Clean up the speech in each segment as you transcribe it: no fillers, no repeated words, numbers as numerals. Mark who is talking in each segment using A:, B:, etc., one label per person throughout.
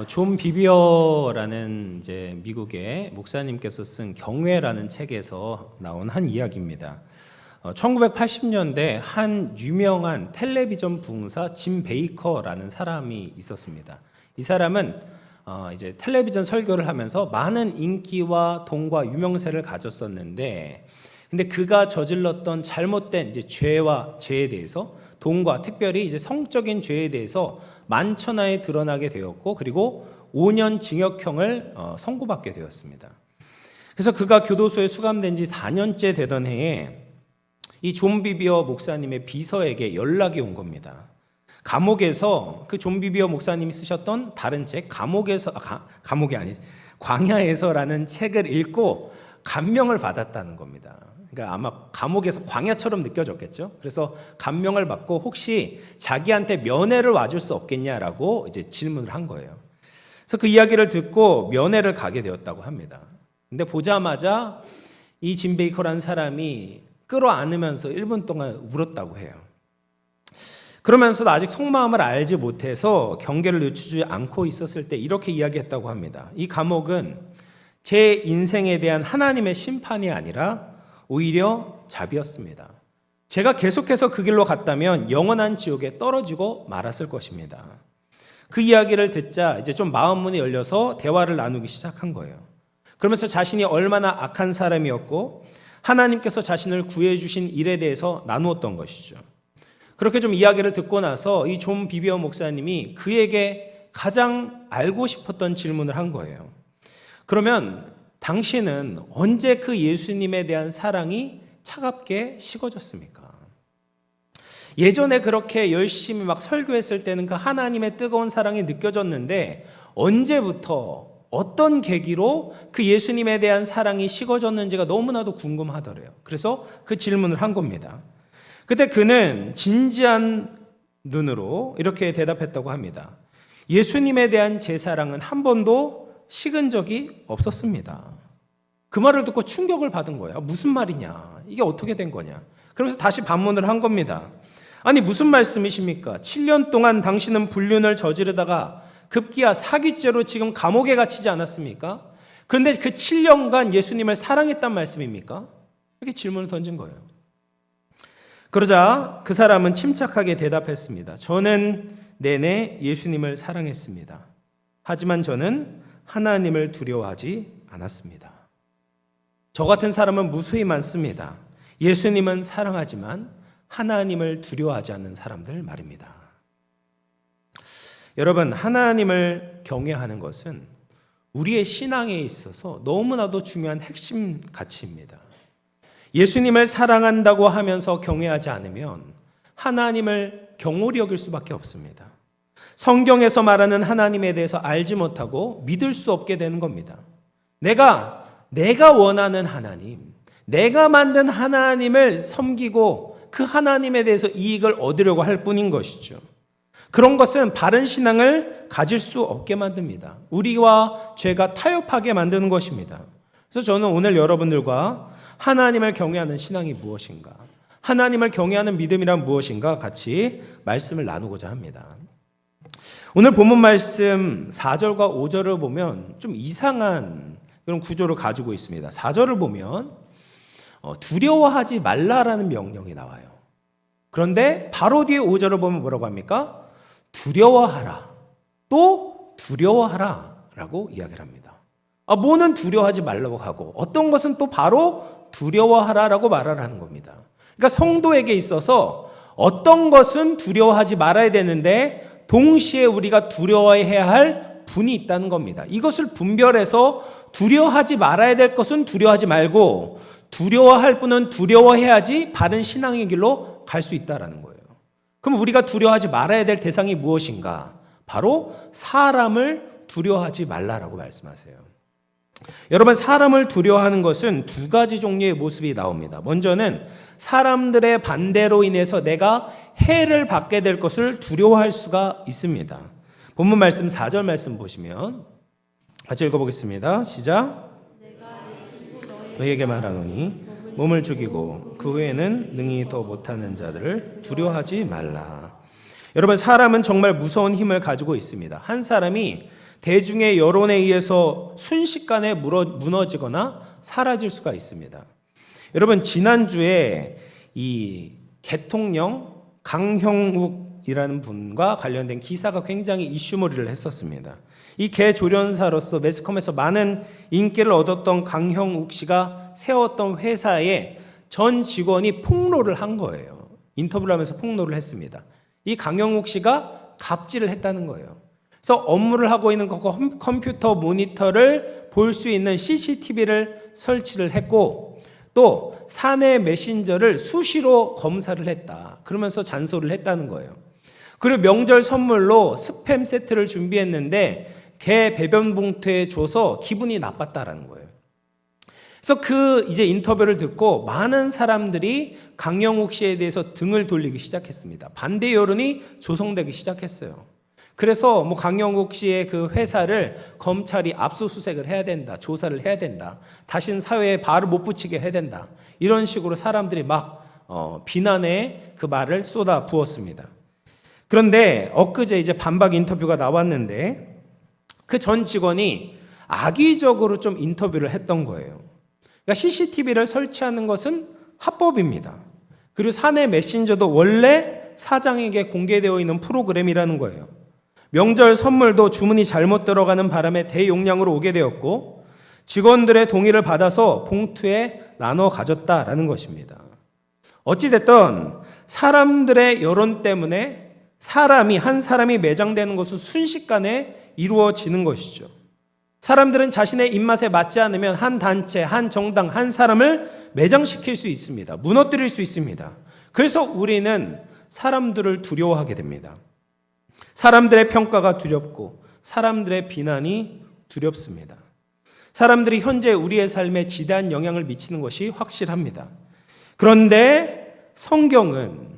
A: 존 비비어라는 이제 미국의 목사님께서 쓴 경외라는 책에서 나온 한 이야기입니다. 1980년대 한 유명한 텔레비전 부흥사 짐 베이커라는 사람이 있었습니다. 이 사람은 이제 텔레비전 설교를 하면서 많은 인기와 돈과 유명세를 가졌었는데, 근데 그가 저질렀던 잘못된 이제 죄에 대해서, 돈과 특별히 이제 성적인 죄에 대해서 만천하에 드러나게 되었고, 그리고 5년 징역형을 선고받게 되었습니다. 그래서 그가 교도소에 수감된 지 4년째 되던 해에 이 존 비비어 목사님의 비서에게 연락이 온 겁니다. 감옥에서 그 존 비비어 목사님이 쓰셨던 다른 책, 광야에서라는 책을 읽고 감명을 받았다는 겁니다. 그러니까 아마 감옥에서 광야처럼 느껴졌겠죠. 그래서 감명을 받고 혹시 자기한테 면회를 와줄 수 없겠냐라고 이제 질문을 한 거예요. 그래서 그 이야기를 듣고 면회를 가게 되었다고 합니다. 근데 보자마자 이 짐 베이커라는 사람이 끌어안으면서 1분 동안 울었다고 해요. 그러면서도 아직 속마음을 알지 못해서 경계를 늦추지 않고 있었을 때 이렇게 이야기했다고 합니다. 이 감옥은 제 인생에 대한 하나님의 심판이 아니라 오히려 자비였습니다. 제가 계속해서 그 길로 갔다면 영원한 지옥에 떨어지고 말았을 것입니다. 그 이야기를 듣자 이제 좀 마음 문이 열려서 대화를 나누기 시작한 거예요. 그러면서 자신이 얼마나 악한 사람이었고 하나님께서 자신을 구해주신 일에 대해서 나누었던 것이죠. 그렇게 좀 이야기를 듣고 나서 이 존 비비어 목사님이 그에게 가장 알고 싶었던 질문을 한 거예요. 그러면 당신은 언제 그 예수님에 대한 사랑이 차갑게 식어졌습니까? 예전에 그렇게 열심히 막 설교했을 때는 그 하나님의 뜨거운 사랑이 느껴졌는데 언제부터 어떤 계기로 그 예수님에 대한 사랑이 식어졌는지가 너무나도 궁금하더래요. 그래서 그 질문을 한 겁니다. 그때 그는 진지한 눈으로 이렇게 대답했다고 합니다. 예수님에 대한 제 사랑은 한 번도 식은 적이 없었습니다. 그 말을 듣고 충격을 받은 거예요. 무슨 말이냐? 이게 어떻게 된 거냐? 그러면서 다시 반문을 한 겁니다. 아니 무슨 말씀이십니까? 7년 동안 당신은 불륜을 저지르다가 급기야 사기죄로 지금 감옥에 갇히지 않았습니까? 그런데 그 7년간 예수님을 사랑했단 말씀입니까? 이렇게 질문을 던진 거예요. 그러자 그 사람은 침착하게 대답했습니다. 저는 내내 예수님을 사랑했습니다. 하지만 저는 하나님을 두려워하지 않았습니다. 저 같은 사람은 무수히 많습니다. 예수님은 사랑하지만 하나님을 두려워하지 않는 사람들 말입니다. 여러분, 하나님을 경외하는 것은 우리의 신앙에 있어서 너무나도 중요한 핵심 가치입니다. 예수님을 사랑한다고 하면서 경외하지 않으면 하나님을 경홀히 여길 수밖에 없습니다. 성경에서 말하는 하나님에 대해서 알지 못하고 믿을 수 없게 되는 겁니다. 내가 원하는 하나님, 내가 만든 하나님을 섬기고 그 하나님에 대해서 이익을 얻으려고 할 뿐인 것이죠. 그런 것은 바른 신앙을 가질 수 없게 만듭니다. 우리와 죄가 타협하게 만드는 것입니다. 그래서 저는 오늘 여러분들과 하나님을 경외하는 신앙이 무엇인가, 하나님을 경외하는 믿음이란 무엇인가 같이 말씀을 나누고자 합니다. 오늘 본문 말씀 4절과 5절을 보면 좀 이상한 그런 구조를 가지고 있습니다. 4절을 보면 두려워하지 말라라는 명령이 나와요. 그런데 바로 뒤에 5절을 보면 뭐라고 합니까? 두려워하라, 또 두려워하라 라고 이야기를 합니다. 뭐는 두려워하지 말라고 하고 어떤 것은 또 바로 두려워하라라고 말을 하는 겁니다. 그러니까 성도에게 있어서 어떤 것은 두려워하지 말아야 되는데 동시에 우리가 두려워해야 할 분이 있다는 겁니다. 이것을 분별해서 두려워하지 말아야 될 것은 두려워하지 말고 두려워할 분은 두려워해야지 바른 신앙의 길로 갈 수 있다는 거예요. 그럼 우리가 두려워하지 말아야 될 대상이 무엇인가? 바로 사람을 두려워하지 말라라고 말씀하세요. 여러분, 사람을 두려워하는 것은 두 가지 종류의 모습이 나옵니다. 먼저는 사람들의 반대로 인해서 내가 해를 받게 될 것을 두려워할 수가 있습니다. 본문 말씀 4절 말씀 보시면 같이 읽어보겠습니다. 시작. 너희에게 말하노니 몸을 죽이고 그 후에는 능히 더 못하는 자들을 두려워하지 말라. 여러분, 사람은 정말 무서운 힘을 가지고 있습니다. 한 사람이 대중의 여론에 의해서 순식간에 무너지거나 사라질 수가 있습니다. 여러분, 지난주에 이 대통령 강형욱이라는 분과 관련된 기사가 굉장히 이슈몰이를 했었습니다. 이 개조련사로서 매스컴에서 많은 인기를 얻었던 강형욱 씨가 세웠던 회사에 전 직원이 폭로를 한 거예요. 인터뷰를 하면서 폭로를 했습니다. 이 강형욱 씨가 갑질을 했다는 거예요. 그래서 업무를 하고 있는 컴퓨터 모니터를 볼 수 있는 CCTV를 설치를 했고, 또 사내 메신저를 수시로 검사를 했다. 그러면서 잔소리를 했다는 거예요. 그리고 명절 선물로 스팸 세트를 준비했는데 개 배변 봉투에 줘서 기분이 나빴다라는 거예요. 그래서 이제 인터뷰를 듣고 많은 사람들이 강영욱 씨에 대해서 등을 돌리기 시작했습니다. 반대 여론이 조성되기 시작했어요. 그래서 강영욱 씨의 그 회사를 검찰이 압수수색을 해야 된다, 조사를 해야 된다, 다시는 사회에 발을 못 붙이게 해야 된다, 이런 식으로 사람들이 막 비난의 그 말을 쏟아 부었습니다. 그런데 엊그제 이제 반박 인터뷰가 나왔는데 그 전 직원이 악의적으로 좀 인터뷰를 했던 거예요. 그러니까 CCTV를 설치하는 것은 합법입니다. 그리고 사내 메신저도 원래 사장에게 공개되어 있는 프로그램이라는 거예요. 명절 선물도 주문이 잘못 들어가는 바람에 대용량으로 오게 되었고 직원들의 동의를 받아서 봉투에 나눠 가졌다라는 것입니다. 어찌됐든 사람들의 여론 때문에 한 사람이 매장되는 것은 순식간에 이루어지는 것이죠. 사람들은 자신의 입맛에 맞지 않으면 한 단체, 한 정당, 한 사람을 매장시킬 수 있습니다. 무너뜨릴 수 있습니다. 그래서 우리는 사람들을 두려워하게 됩니다. 사람들의 평가가 두렵고 사람들의 비난이 두렵습니다. 사람들이 현재 우리의 삶에 지대한 영향을 미치는 것이 확실합니다. 그런데 성경은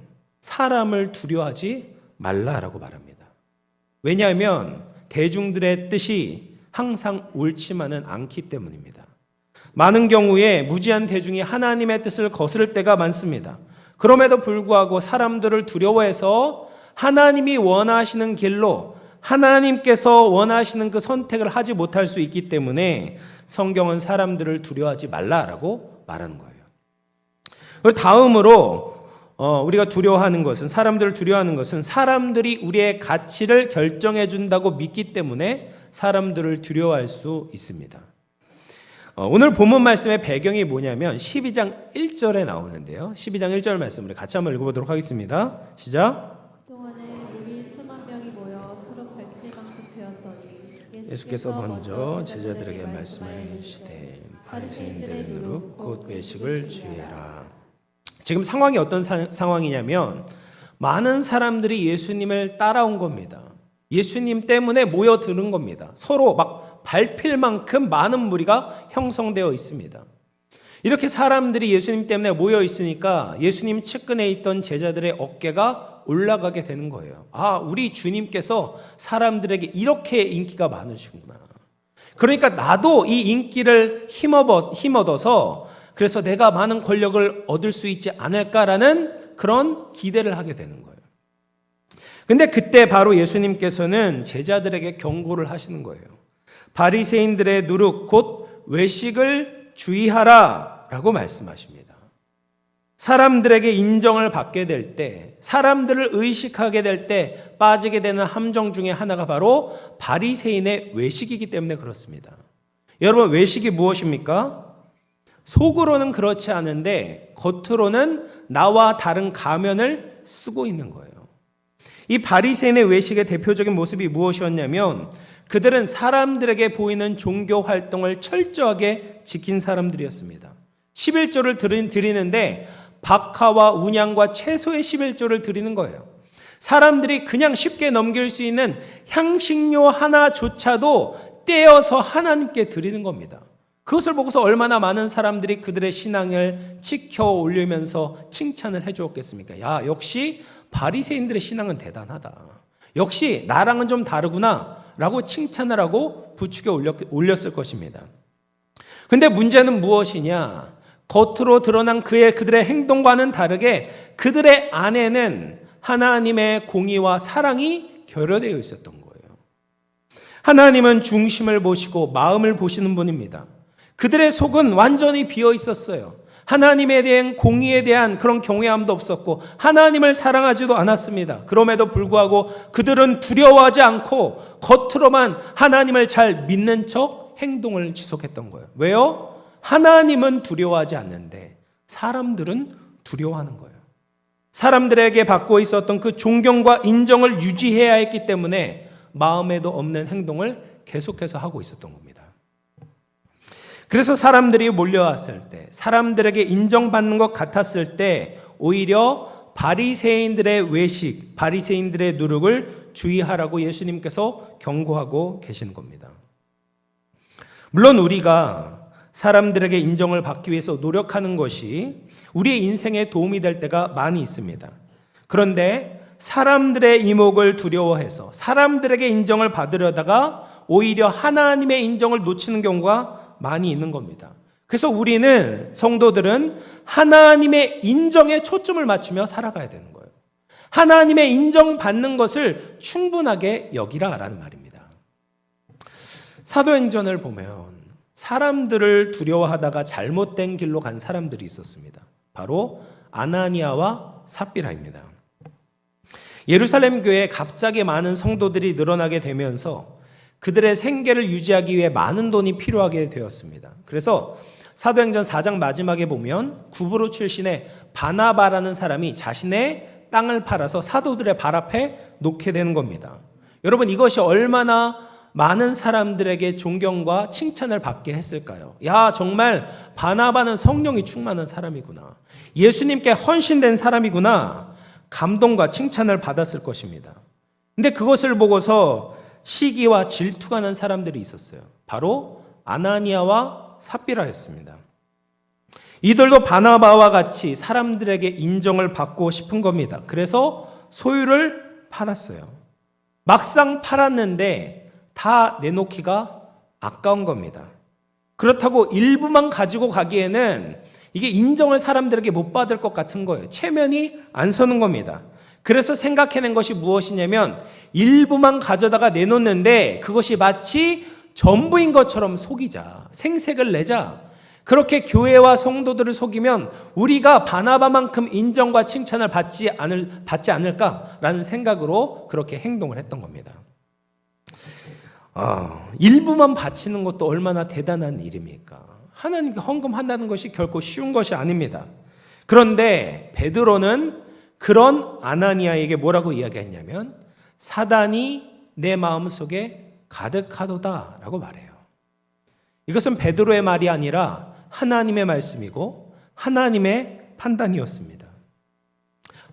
A: 사람을 두려워하지 말라라고 말합니다. 왜냐하면 대중들의 뜻이 항상 옳지만은 않기 때문입니다. 많은 경우에 무지한 대중이 하나님의 뜻을 거스를 때가 많습니다. 그럼에도 불구하고 사람들을 두려워해서 하나님이 원하시는 길로 하나님께서 원하시는 그 선택을 하지 못할 수 있기 때문에 성경은 사람들을 두려워하지 말라라고 말하는 거예요. 그리고 다음으로 우리가 두려워하는 것은, 사람들을 두려워하는 것은 사람들이 우리의 가치를 결정해 준다고 믿기 때문에 사람들을 두려워할 수 있습니다. 오늘 본문 말씀의 배경이 뭐냐면 12장 1절에 나오는데요. 12장 1절 말씀 우리 같이 한번 읽어보도록 하겠습니다. 시작.
B: 그동안에 우리 수만 명이 모여 서로 갈등강국되었더니
A: 예수께서 먼저 제자들에게 말씀하시되 바리새인들의 누룩 곧 외식을 주의해라. 지금 상황이 어떤 상황이냐면 많은 사람들이 예수님을 따라온 겁니다. 예수님 때문에 모여드는 겁니다. 서로 막 밟힐 만큼 많은 무리가 형성되어 있습니다. 이렇게 사람들이 예수님 때문에 모여 있으니까 예수님 측근에 있던 제자들의 어깨가 올라가게 되는 거예요. 아, 우리 주님께서 사람들에게 이렇게 인기가 많으시구나. 그러니까 나도 이 인기를 힘얻어서 그래서 내가 많은 권력을 얻을 수 있지 않을까라는 그런 기대를 하게 되는 거예요. 근데 그때 바로 예수님께서는 제자들에게 경고를 하시는 거예요. 바리새인들의 누룩 곧 외식을 주의하라 라고 말씀하십니다. 사람들에게 인정을 받게 될 때, 사람들을 의식하게 될 때 빠지게 되는 함정 중에 하나가 바로 바리새인의 외식이기 때문에 그렇습니다. 여러분, 외식이 무엇입니까? 속으로는 그렇지 않은데 겉으로는 나와 다른 가면을 쓰고 있는 거예요. 이 바리새인의 외식의 대표적인 모습이 무엇이었냐면 그들은 사람들에게 보이는 종교 활동을 철저하게 지킨 사람들이었습니다. 11조를 드리는데 박하와 운양과 채소의 11조를 드리는 거예요. 사람들이 그냥 쉽게 넘길 수 있는 향신료 하나조차도 떼어서 하나님께 드리는 겁니다. 그것을 보고서 얼마나 많은 사람들이 그들의 신앙을 지켜 올리면서 칭찬을 해주었겠습니까? 야, 역시 바리새인들의 신앙은 대단하다. 역시 나랑은 좀 다르구나 라고 칭찬을 하고 부축에 올렸을 것입니다. 근데 문제는 무엇이냐? 겉으로 드러난 그들의 행동과는 다르게 그들의 안에는 하나님의 공의와 사랑이 결여되어 있었던 거예요. 하나님은 중심을 보시고 마음을 보시는 분입니다. 그들의 속은 완전히 비어 있었어요. 하나님에 대한 공의에 대한 그런 경외함도 없었고 하나님을 사랑하지도 않았습니다. 그럼에도 불구하고 그들은 두려워하지 않고 겉으로만 하나님을 잘 믿는 척 행동을 지속했던 거예요. 왜요? 하나님은 두려워하지 않는데 사람들은 두려워하는 거예요. 사람들에게 받고 있었던 그 존경과 인정을 유지해야 했기 때문에 마음에도 없는 행동을 계속해서 하고 있었던 겁니다. 그래서 사람들이 몰려왔을 때, 사람들에게 인정받는 것 같았을 때 오히려 바리새인들의 외식, 바리새인들의 누룩을 주의하라고 예수님께서 경고하고 계시는 겁니다. 물론 우리가 사람들에게 인정을 받기 위해서 노력하는 것이 우리의 인생에 도움이 될 때가 많이 있습니다. 그런데 사람들의 이목을 두려워해서 사람들에게 인정을 받으려다가 오히려 하나님의 인정을 놓치는 경우가 많이 있는 겁니다. 그래서 우리는 성도들은 하나님의 인정에 초점을 맞추며 살아가야 되는 거예요. 하나님의 인정받는 것을 충분하게 여기라라는 말입니다. 사도행전을 보면 사람들을 두려워하다가 잘못된 길로 간 사람들이 있었습니다. 바로 아나니아와 삽비라입니다. 예루살렘 교회에 갑자기 많은 성도들이 늘어나게 되면서 그들의 생계를 유지하기 위해 많은 돈이 필요하게 되었습니다. 그래서 사도행전 4장 마지막에 보면 구브로 출신의 바나바라는 사람이 자신의 땅을 팔아서 사도들의 발 앞에 놓게 되는 겁니다. 여러분, 이것이 얼마나 많은 사람들에게 존경과 칭찬을 받게 했을까요? 야, 정말 바나바는 성령이 충만한 사람이구나. 예수님께 헌신된 사람이구나. 감동과 칭찬을 받았을 것입니다. 근데 그것을 보고서 시기와 질투가 난 사람들이 있었어요. 바로 아나니아와 삽비라였습니다. 이들도 바나바와 같이 사람들에게 인정을 받고 싶은 겁니다. 그래서 소유를 팔았어요. 막상 팔았는데 다 내놓기가 아까운 겁니다. 그렇다고 일부만 가지고 가기에는 이게 인정을 사람들에게 못 받을 것 같은 거예요. 체면이 안 서는 겁니다. 그래서 생각해낸 것이 무엇이냐면 일부만 가져다가 내놓는데 그것이 마치 전부인 것처럼 속이자, 생색을 내자. 그렇게 교회와 성도들을 속이면 우리가 바나바만큼 인정과 칭찬을 받지 않을까라는 생각으로 그렇게 행동을 했던 겁니다. 일부만 바치는 것도 얼마나 대단한 일입니까? 하나님께 헌금한다는 것이 결코 쉬운 것이 아닙니다. 그런데 베드로는 그런 아나니아에게 뭐라고 이야기했냐면 사단이 내 마음속에 가득하도다라고 말해요. 이것은 베드로의 말이 아니라 하나님의 말씀이고 하나님의 판단이었습니다.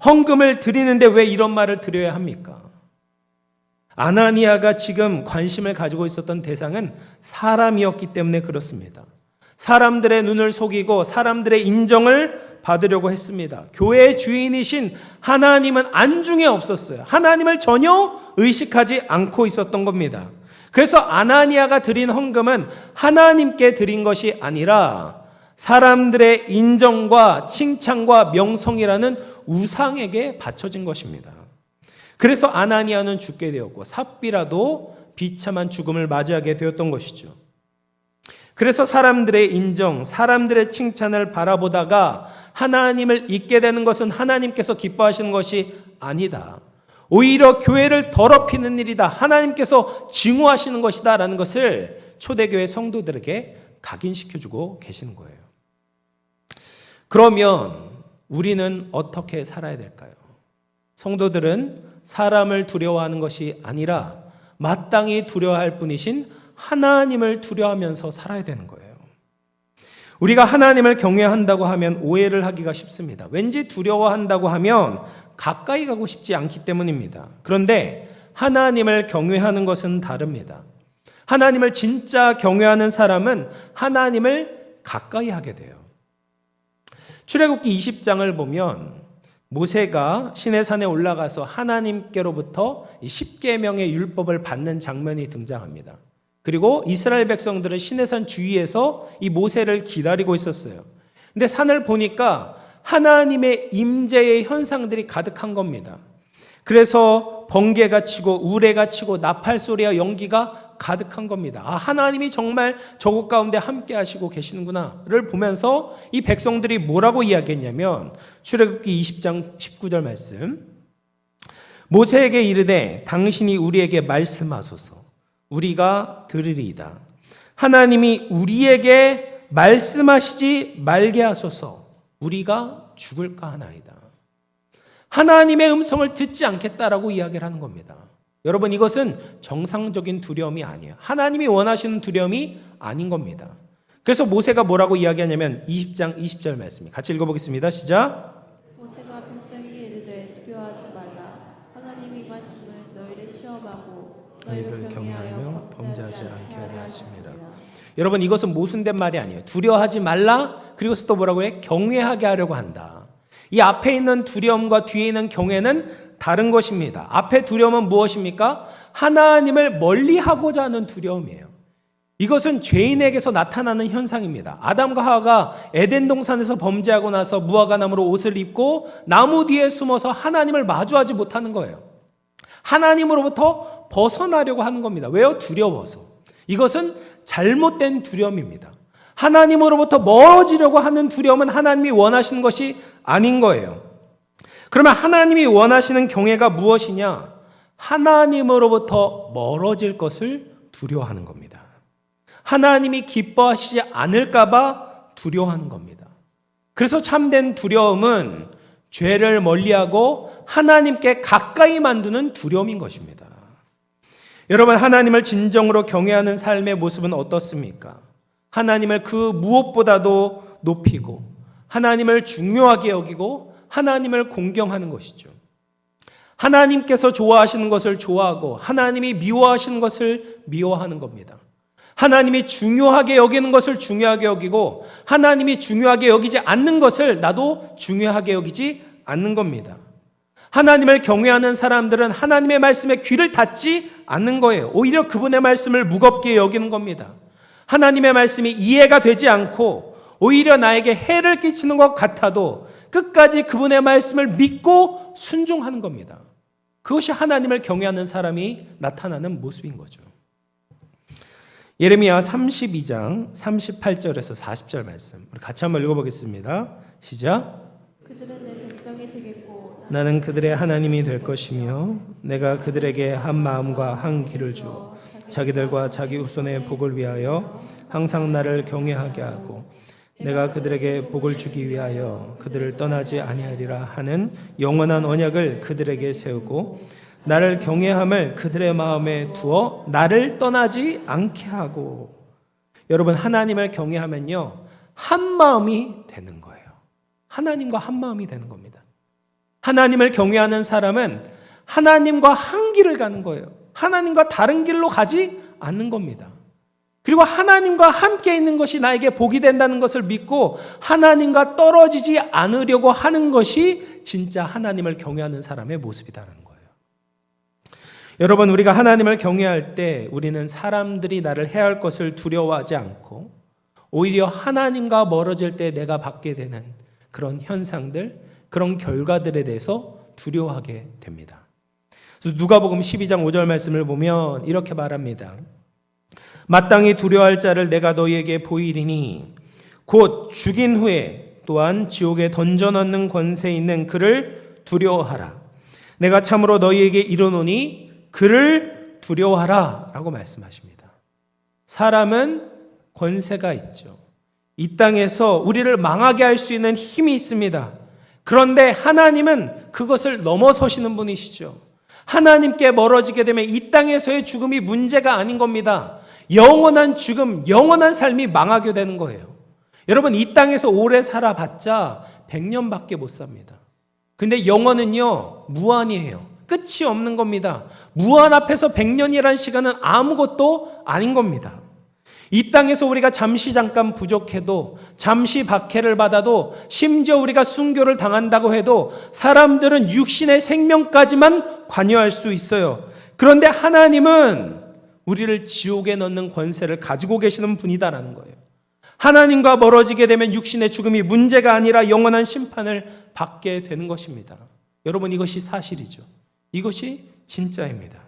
A: 헌금을 드리는데 왜 이런 말을 드려야 합니까? 아나니아가 지금 관심을 가지고 있었던 대상은 사람이었기 때문에 그렇습니다. 사람들의 눈을 속이고 사람들의 인정을 받으려고 했습니다. 교회의 주인이신 하나님은 안중에 없었어요. 하나님을 전혀 의식하지 않고 있었던 겁니다. 그래서 아나니아가 드린 헌금은 하나님께 드린 것이 아니라 사람들의 인정과 칭찬과 명성이라는 우상에게 바쳐진 것입니다. 그래서 아나니아는 죽게 되었고 삽비라도 비참한 죽음을 맞이하게 되었던 것이죠. 그래서 사람들의 인정, 사람들의 칭찬을 바라보다가 하나님을 잊게 되는 것은 하나님께서 기뻐하시는 것이 아니다. 오히려 교회를 더럽히는 일이다. 하나님께서 증오하시는 것이다. 라는 것을 초대교회 성도들에게 각인시켜주고 계시는 거예요. 그러면 우리는 어떻게 살아야 될까요? 성도들은 사람을 두려워하는 것이 아니라 마땅히 두려워할 뿐이신 하나님을 두려워하면서 살아야 되는 거예요. 우리가 하나님을 경외한다고 하면 오해를 하기가 쉽습니다. 왠지 두려워한다고 하면 가까이 가고 싶지 않기 때문입니다. 그런데 하나님을 경외하는 것은 다릅니다. 하나님을 진짜 경외하는 사람은 하나님을 가까이 하게 돼요. 출애굽기 20장을 보면 모세가 시내산에 올라가서 하나님께로부터 10계명의 율법을 받는 장면이 등장합니다. 그리고 이스라엘 백성들은 시내산 주위에서 이 모세를 기다리고 있었어요. 근데 산을 보니까 하나님의 임재의 현상들이 가득한 겁니다. 그래서 번개가 치고 우레가 치고 나팔 소리와 연기가 가득한 겁니다. 아, 하나님이 정말 저곳 가운데 함께 하시고 계시는구나를 보면서 이 백성들이 뭐라고 이야기했냐면 출애굽기 20장 19절 말씀, 모세에게 이르되 당신이 우리에게 말씀하소서 우리가 들으리이다. 하나님이 우리에게 말씀하시지 말게 하소서 우리가 죽을까 하나이다. 하나님의 음성을 듣지 않겠다라고 이야기를 하는 겁니다. 여러분, 이것은 정상적인 두려움이 아니에요. 하나님이 원하시는 두려움이 아닌 겁니다. 그래서 모세가 뭐라고 이야기하냐면 20장 20절 말씀 같이 읽어보겠습니다. 시작.
B: 모세가 백성에게 이르되 두려워하지 말라. 하나님이 말씀을 너희를 시험하고
A: 너희를 경외하며 범죄하지 않게 하려 하심이라. 여러분, 이것은 모순된 말이 아니에요. 두려워하지 말라. 그리고 또 뭐라고 해? 경외하게 하려고 한다. 이 앞에 있는 두려움과 뒤에 있는 경외는 다른 것입니다. 앞에 두려움은 무엇입니까? 하나님을 멀리하고자 하는 두려움이에요. 이것은 죄인에게서 나타나는 현상입니다. 아담과 하와가 에덴 동산에서 범죄하고 나서 무화과 나무로 옷을 입고 나무 뒤에 숨어서 하나님을 마주하지 못하는 거예요. 하나님으로부터 벗어나려고 하는 겁니다. 왜요? 두려워서. 이것은 잘못된 두려움입니다. 하나님으로부터 멀어지려고 하는 두려움은 하나님이 원하시는 것이 아닌 거예요. 그러면 하나님이 원하시는 경외가 무엇이냐? 하나님으로부터 멀어질 것을 두려워하는 겁니다. 하나님이 기뻐하시지 않을까 봐 두려워하는 겁니다. 그래서 참된 두려움은 죄를 멀리하고 하나님께 가까이 만드는 두려움인 것입니다. 여러분, 하나님을 진정으로 경외하는 삶의 모습은 어떻습니까? 하나님을 그 무엇보다도 높이고 하나님을 중요하게 여기고 하나님을 공경하는 것이죠. 하나님께서 좋아하시는 것을 좋아하고 하나님이 미워하시는 것을 미워하는 겁니다. 하나님이 중요하게 여기는 것을 중요하게 여기고 하나님이 중요하게 여기지 않는 것을 나도 중요하게 여기지 않는 겁니다. 하나님을 경외하는 사람들은 하나님의 말씀에 귀를 닫지 않는 거예요. 오히려 그분의 말씀을 무겁게 여기는 겁니다. 하나님의 말씀이 이해가 되지 않고 오히려 나에게 해를 끼치는 것 같아도 끝까지 그분의 말씀을 믿고 순종하는 겁니다. 그것이 하나님을 경외하는 사람이 나타나는 모습인 거죠. 예레미야 32장 38절에서 40절 말씀 우리 같이 한번 읽어보겠습니다. 시작.
B: 그들은 내 백성이 되겠고
A: 나는 그들의 하나님이 될 것이며 내가 그들에게 한 마음과 한 귀를 주어 자기들과 자기 후손의 복을 위하여 항상 나를 경외하게 하고 내가 그들에게 복을 주기 위하여 그들을 떠나지 아니하리라 하는 영원한 언약을 그들에게 세우고 나를 경외함을 그들의 마음에 두어 나를 떠나지 않게 하고. 여러분, 하나님을 경외하면요 한 마음이 되는 거예요. 하나님과 한 마음이 되는 겁니다. 하나님을 경외하는 사람은 하나님과 한 길을 가는 거예요. 하나님과 다른 길로 가지 않는 겁니다. 그리고 하나님과 함께 있는 것이 나에게 복이 된다는 것을 믿고 하나님과 떨어지지 않으려고 하는 것이 진짜 하나님을 경외하는 사람의 모습이라는 거예요. 여러분, 우리가 하나님을 경외할 때 우리는 사람들이 나를 해할 것을 두려워하지 않고 오히려 하나님과 멀어질 때 내가 받게 되는 그런 현상들, 그런 결과들에 대해서 두려워하게 됩니다. 그래서 누가복음 12장 5절 말씀을 보면 이렇게 말합니다. 마땅히 두려워할 자를 내가 너희에게 보이리니 곧 죽인 후에 또한 지옥에 던져 넣는 권세 있는 그를 두려워하라. 내가 참으로 너희에게 이르노니 그를 두려워하라 라고 말씀하십니다. 사람은 권세가 있죠. 이 땅에서 우리를 망하게 할 수 있는 힘이 있습니다. 그런데 하나님은 그것을 넘어서시는 분이시죠. 하나님께 멀어지게 되면 이 땅에서의 죽음이 문제가 아닌 겁니다. 영원한 죽음, 영원한 삶이 망하게 되는 거예요. 여러분, 이 땅에서 오래 살아봤자 100년밖에 못 삽니다. 근데 영원은요 무한이에요. 끝이 없는 겁니다. 무한 앞에서 100년이라는 시간은 아무것도 아닌 겁니다. 이 땅에서 우리가 잠시 잠깐 부족해도, 잠시 박해를 받아도, 심지어 우리가 순교를 당한다고 해도 사람들은 육신의 생명까지만 관여할 수 있어요. 그런데 하나님은 우리를 지옥에 넣는 권세를 가지고 계시는 분이다라는 거예요. 하나님과 멀어지게 되면 육신의 죽음이 문제가 아니라 영원한 심판을 받게 되는 것입니다. 여러분, 이것이 사실이죠. 이것이 진짜입니다.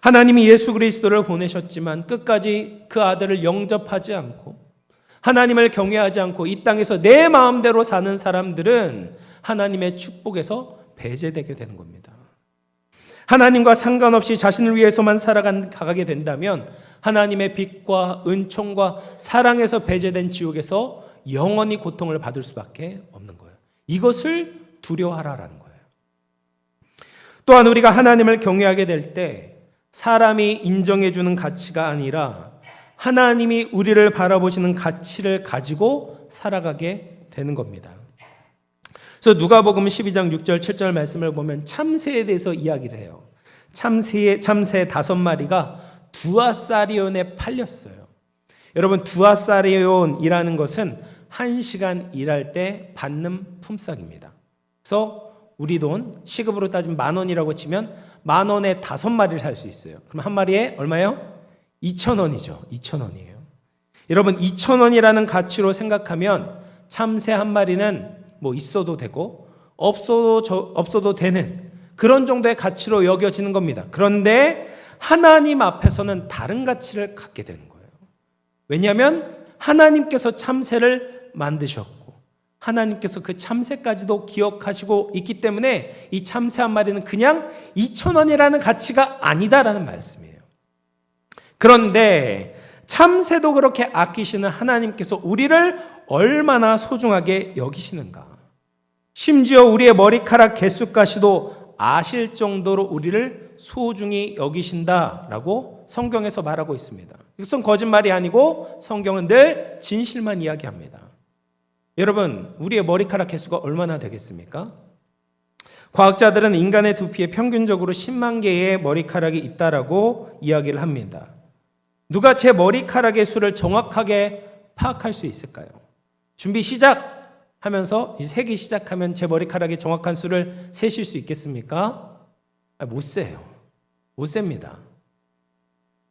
A: 하나님이 예수 그리스도를 보내셨지만 끝까지 그 아들을 영접하지 않고 하나님을 경외하지 않고 이 땅에서 내 마음대로 사는 사람들은 하나님의 축복에서 배제되게 되는 겁니다. 하나님과 상관없이 자신을 위해서만 살아가게 된다면 하나님의 빛과 은총과 사랑에서 배제된 지옥에서 영원히 고통을 받을 수밖에 없는 거예요. 이것을 두려워하라라는 거예요. 또한 우리가 하나님을 경외하게 될 때 사람이 인정해주는 가치가 아니라 하나님이 우리를 바라보시는 가치를 가지고 살아가게 되는 겁니다. 그래서 누가복음 12장 6절 7절 말씀을 보면 참새에 대해서 이야기를 해요. 참새 5마리가 두아사리온에 팔렸어요. 여러분, 두아사리온이라는 것은 1시간 일할 때 받는 품삯입니다. 그래서 우리 돈 시급으로 따지면 10,000원이라고 치면 10,000원에 5마리를 살 수 있어요. 그럼 한 마리에 얼마요? 2,000원이죠. 2,000원이에요. 여러분, 2,000원이라는 가치로 생각하면 참새 한 마리는 뭐 있어도 되고 없어도 되는 그런 정도의 가치로 여겨지는 겁니다. 그런데 하나님 앞에서는 다른 가치를 갖게 되는 거예요. 왜냐하면 하나님께서 참새를 만드셨고 하나님께서 그 참새까지도 기억하시고 있기 때문에 이 참새 한 마리는 그냥 2,000원이라는 가치가 아니다라는 말씀이에요. 그런데 참새도 그렇게 아끼시는 하나님께서 우리를 얼마나 소중하게 여기시는가. 심지어 우리의 머리카락 개수까지도 아실 정도로 우리를 소중히 여기신다라고 성경에서 말하고 있습니다. 이것은 거짓말이 아니고 성경은 늘 진실만 이야기합니다. 여러분, 우리의 머리카락 개수가 얼마나 되겠습니까? 과학자들은 인간의 두피에 평균적으로 10만 개의 머리카락이 있다라고 이야기를 합니다. 누가 제 머리카락의 수를 정확하게 파악할 수 있을까요? 준비 시작! 하면서 세기 시작하면 제 머리카락의 정확한 수를 세실 수 있겠습니까? 못 세요. 못 셉니다.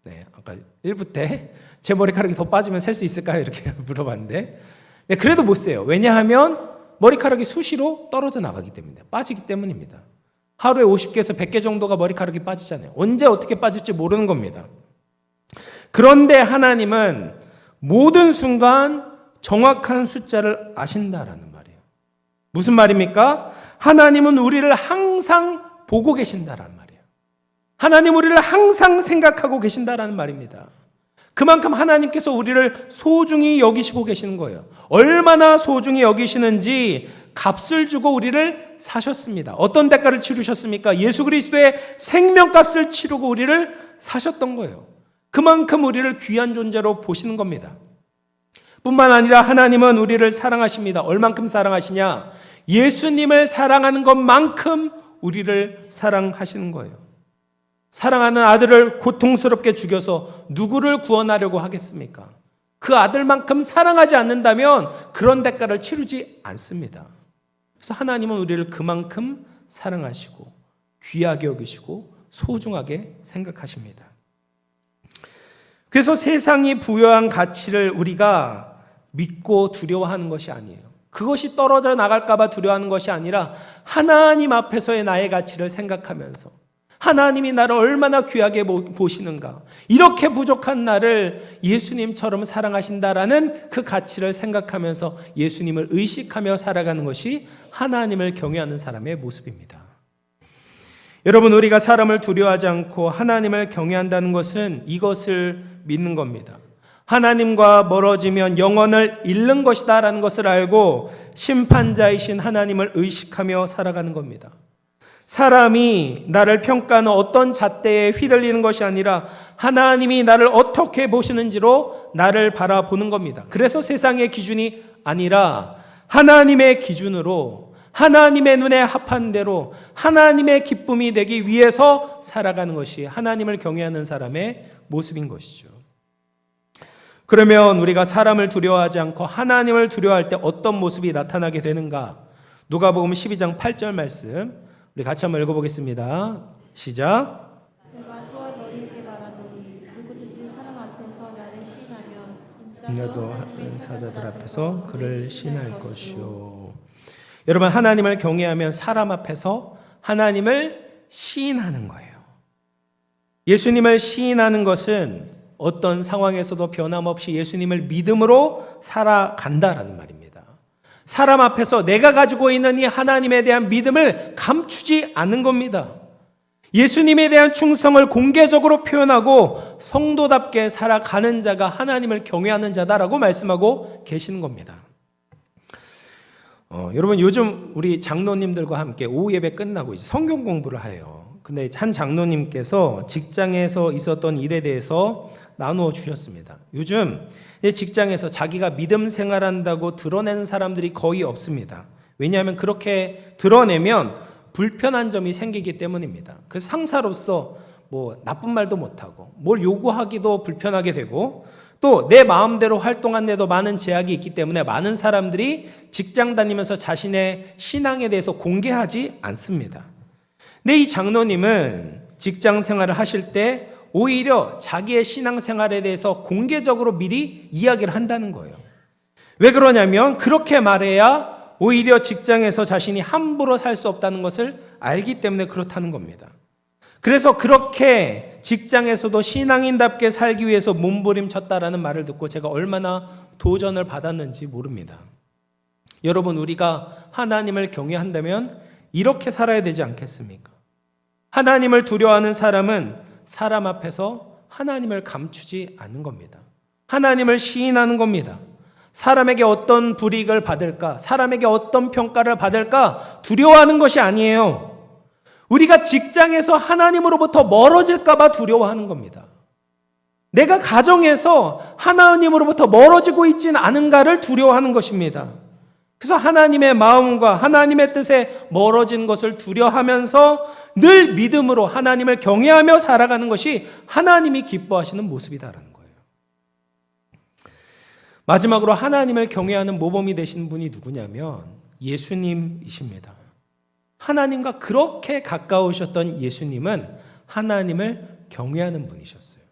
A: 네, 아까 1부 때 제 머리카락이 더 빠지면 셀 수 있을까요? 이렇게 물어봤는데 네, 그래도 못 세요. 왜냐하면 머리카락이 수시로 떨어져 나가기 때문에 빠지기 때문입니다. 하루에 50개에서 100개 정도가 머리카락이 빠지잖아요. 언제 어떻게 빠질지 모르는 겁니다. 그런데 하나님은 모든 순간 정확한 숫자를 아신다라는 말이에요. 무슨 말입니까? 하나님은 우리를 항상 보고 계신다라는 말이에요. 하나님 우리를 항상 생각하고 계신다라는 말입니다. 그만큼 하나님께서 우리를 소중히 여기시고 계시는 거예요. 얼마나 소중히 여기시는지 값을 주고 우리를 사셨습니다. 어떤 대가를 치르셨습니까? 예수 그리스도의 생명값을 치르고 우리를 사셨던 거예요. 그만큼 우리를 귀한 존재로 보시는 겁니다. 뿐만 아니라 하나님은 우리를 사랑하십니다. 얼만큼 사랑하시냐? 예수님을 사랑하는 것만큼 우리를 사랑하시는 거예요. 사랑하는 아들을 고통스럽게 죽여서 누구를 구원하려고 하겠습니까? 그 아들만큼 사랑하지 않는다면 그런 대가를 치르지 않습니다. 그래서 하나님은 우리를 그만큼 사랑하시고 귀하게 여기시고 소중하게 생각하십니다. 그래서 세상이 부여한 가치를 우리가 믿고 두려워하는 것이 아니에요. 그것이 떨어져 나갈까 봐 두려워하는 것이 아니라 하나님 앞에서의 나의 가치를 생각하면서 하나님이 나를 얼마나 귀하게 보시는가, 이렇게 부족한 나를 예수님처럼 사랑하신다라는 그 가치를 생각하면서 예수님을 의식하며 살아가는 것이 하나님을 경외하는 사람의 모습입니다. 여러분, 우리가 사람을 두려워하지 않고 하나님을 경외한다는 것은 이것을 믿는 겁니다. 하나님과 멀어지면 영혼을 잃는 것이다 라는 것을 알고 심판자이신 하나님을 의식하며 살아가는 겁니다. 사람이 나를 평가하는 어떤 잣대에 휘둘리는 것이 아니라 하나님이 나를 어떻게 보시는지로 나를 바라보는 겁니다. 그래서 세상의 기준이 아니라 하나님의 기준으로 하나님의 눈에 합한 대로 하나님의 기쁨이 되기 위해서 살아가는 것이 하나님을 경외하는 사람의 모습인 것이죠. 그러면 우리가 사람을 두려워하지 않고 하나님을 두려워할 때 어떤 모습이 나타나게 되는가? 누가복음 12장 8절 말씀 우리 같이 한번 읽어보겠습니다. 시작.
B: 내가 또한 너희에게 말하노니 누구든지 사람 앞에서 나를 시인하면
A: 인자도 하나님 사자들 앞에서 그를 시인할 것이요. 여러분, 하나님을 경외하면 사람 앞에서 하나님을 시인하는 거예요. 예수님을 시인하는 것은 어떤 상황에서도 변함없이 예수님을 믿음으로 살아간다라는 말입니다. 사람 앞에서 내가 가지고 있는 이 하나님에 대한 믿음을 감추지 않는 겁니다. 예수님에 대한 충성을 공개적으로 표현하고 성도답게 살아가는 자가 하나님을 경외하는 자다라고 말씀하고 계시는 겁니다. 여러분, 요즘 우리 장로님들과 함께 오후 예배 끝나고 이제 성경 공부를 해요. 근데 한 장로님께서 직장에서 있었던 일에 대해서 나누어 주셨습니다. 요즘 직장에서 자기가 믿음 생활한다고 드러내는 사람들이 거의 없습니다. 왜냐하면 그렇게 드러내면 불편한 점이 생기기 때문입니다. 그래서 상사로서 뭐 나쁜 말도 못하고 뭘 요구하기도 불편하게 되고 또 내 마음대로 활동한 데도 많은 제약이 있기 때문에 많은 사람들이 직장 다니면서 자신의 신앙에 대해서 공개하지 않습니다. 근데 이 장로님은 직장 생활을 하실 때 오히려 자기의 신앙 생활에 대해서 공개적으로 미리 이야기를 한다는 거예요. 왜 그러냐면 그렇게 말해야 오히려 직장에서 자신이 함부로 살 수 없다는 것을 알기 때문에 그렇다는 겁니다. 그래서 그렇게 직장에서도 신앙인답게 살기 위해서 몸부림쳤다라는 말을 듣고 제가 얼마나 도전을 받았는지 모릅니다. 여러분, 우리가 하나님을 경외한다면 이렇게 살아야 되지 않겠습니까? 하나님을 두려워하는 사람은 사람 앞에서 하나님을 감추지 않는 겁니다. 하나님을 시인하는 겁니다. 사람에게 어떤 불이익을 받을까, 사람에게 어떤 평가를 받을까 두려워하는 것이 아니에요. 우리가 직장에서 하나님으로부터 멀어질까 봐 두려워하는 겁니다. 내가 가정에서 하나님으로부터 멀어지고 있지는 않은가를 두려워하는 것입니다. 그래서 하나님의 마음과 하나님의 뜻에 멀어진 것을 두려워하면서 늘 믿음으로 하나님을 경외하며 살아가는 것이 하나님이 기뻐하시는 모습이다라는 거예요. 마지막으로 하나님을 경외하는 모범이 되신 분이 누구냐면 예수님이십니다. 하나님과 그렇게 가까우셨던 예수님은 하나님을 경외하는 분이셨어요.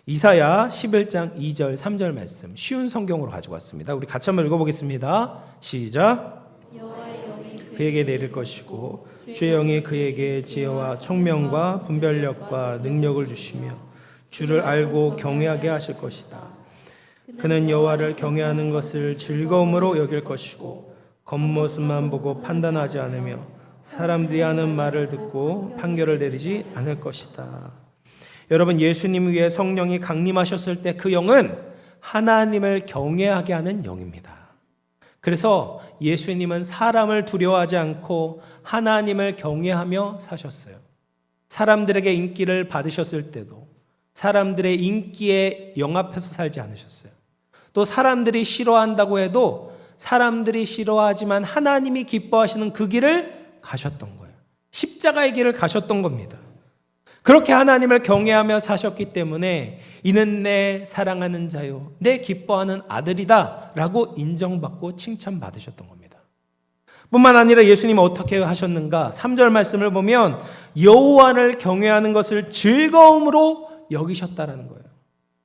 A: 이사야 11장 2절 3절 말씀 쉬운 성경으로 가지고 왔습니다. 우리 같이 한번 읽어보겠습니다. 시작.
B: 여호와의 영이
A: 그에게 내릴 것이고 주의 영이 그에게 지혜와 총명과 분별력과 능력을 주시며 주를 알고 경외하게 하실 것이다. 그는 여호와를 경외하는 것을 즐거움으로 여길 것이고 겉모습만 보고 판단하지 않으며 사람들이 하는 말을 듣고 판결을 내리지 않을 것이다. 여러분, 예수님 위에 성령이 강림하셨을 때 그 영은 하나님을 경외하게 하는 영입니다. 그래서 예수님은 사람을 두려워하지 않고 하나님을 경외하며 사셨어요. 사람들에게 인기를 받으셨을 때도 사람들의 인기에 영합해서 살지 않으셨어요. 또 사람들이 싫어한다고 해도 사람들이 싫어하지만 하나님이 기뻐하시는 그 길을 가셨던 거예요. 십자가의 길을 가셨던 겁니다. 그렇게 하나님을 경외하며 사셨기 때문에 이는 내 사랑하는 자요, 내 기뻐하는 아들이다 라고 인정받고 칭찬받으셨던 겁니다. 뿐만 아니라 예수님은 어떻게 하셨는가? 3절 말씀을 보면 여호와를 경외하는 것을 즐거움으로 여기셨다라는 거예요.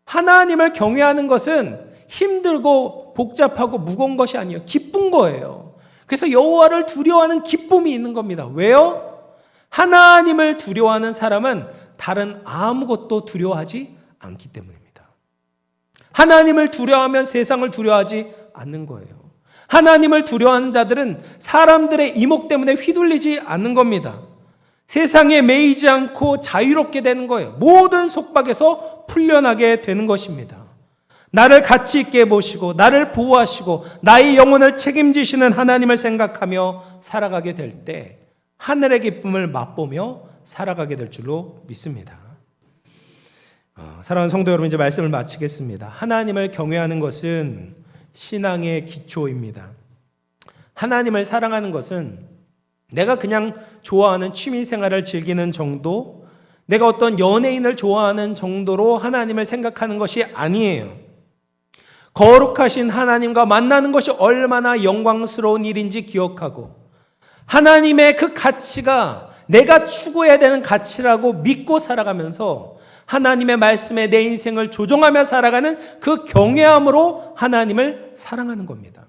A: 하나님을 경외하는 것은 힘들고 복잡하고 무거운 것이 아니에요. 기쁜 거예요. 그래서 여호와를 두려워하는 기쁨이 있는 겁니다. 왜요? 하나님을 두려워하는 사람은 다른 아무것도 두려워하지 않기 때문입니다. 하나님을 두려워하면 세상을 두려워하지 않는 거예요. 하나님을 두려워하는 자들은 사람들의 이목 때문에 휘둘리지 않는 겁니다. 세상에 매이지 않고 자유롭게 되는 거예요. 모든 속박에서 풀려나게 되는 것입니다. 나를 가치 있게 보시고 나를 보호하시고 나의 영혼을 책임지시는 하나님을 생각하며 살아가게 될 때 하늘의 기쁨을 맛보며 살아가게 될 줄로 믿습니다. 사랑하는 성도 여러분, 이제 말씀을 마치겠습니다. 하나님을 경외하는 것은 신앙의 기초입니다. 하나님을 사랑하는 것은 내가 그냥 좋아하는 취미 생활을 즐기는 정도, 내가 어떤 연예인을 좋아하는 정도로 하나님을 생각하는 것이 아니에요. 거룩하신 하나님과 만나는 것이 얼마나 영광스러운 일인지 기억하고 하나님의 그 가치가 내가 추구해야 되는 가치라고 믿고 살아가면서 하나님의 말씀에 내 인생을 조종하며 살아가는 그 경외함으로 하나님을 사랑하는 겁니다.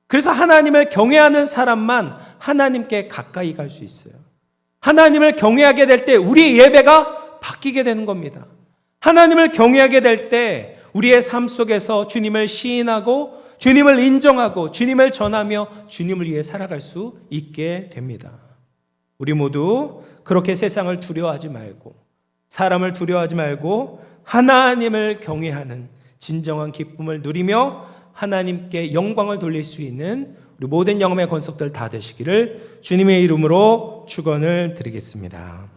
A: 그래서 하나님을 경외하는 사람만 하나님께 가까이 갈 수 있어요. 하나님을 경외하게 될 때 우리의 예배가 바뀌게 되는 겁니다. 하나님을 경외하게 될 때 우리의 삶 속에서 주님을 시인하고 주님을 인정하고 주님을 전하며 주님을 위해 살아갈 수 있게 됩니다. 우리 모두 그렇게 세상을 두려워하지 말고 사람을 두려워하지 말고 하나님을 경외하는 진정한 기쁨을 누리며 하나님께 영광을 돌릴 수 있는 우리 모든 영혼의 권속들 다 되시기를 주님의 이름으로 축원을 드리겠습니다.